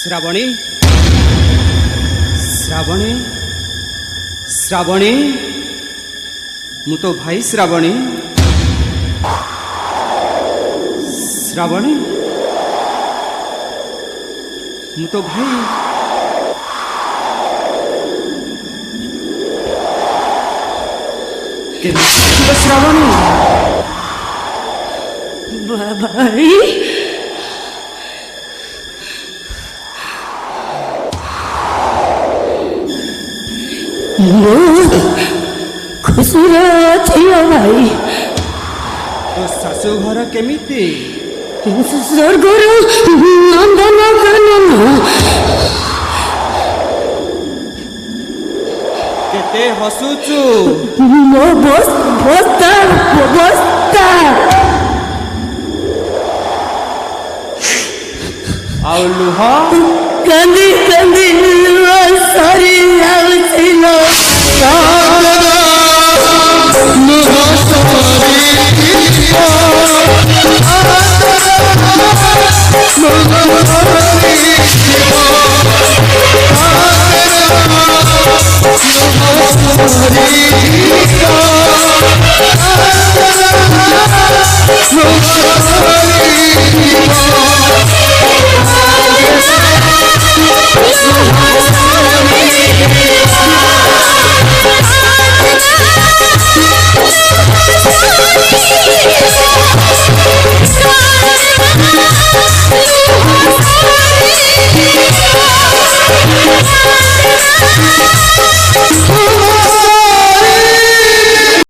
श्रावणी श्रावणी श्रावणी मु तो भाई श्रावणी श्रावणी मु तो भाई श्रावणी भाई खुशीरे भाई तो शाशु घर केमिति स्वर्गर नंदन कानन केते हसुचु मो बस्ता आउ लुह कंदी कंदी सारी आउथिलो No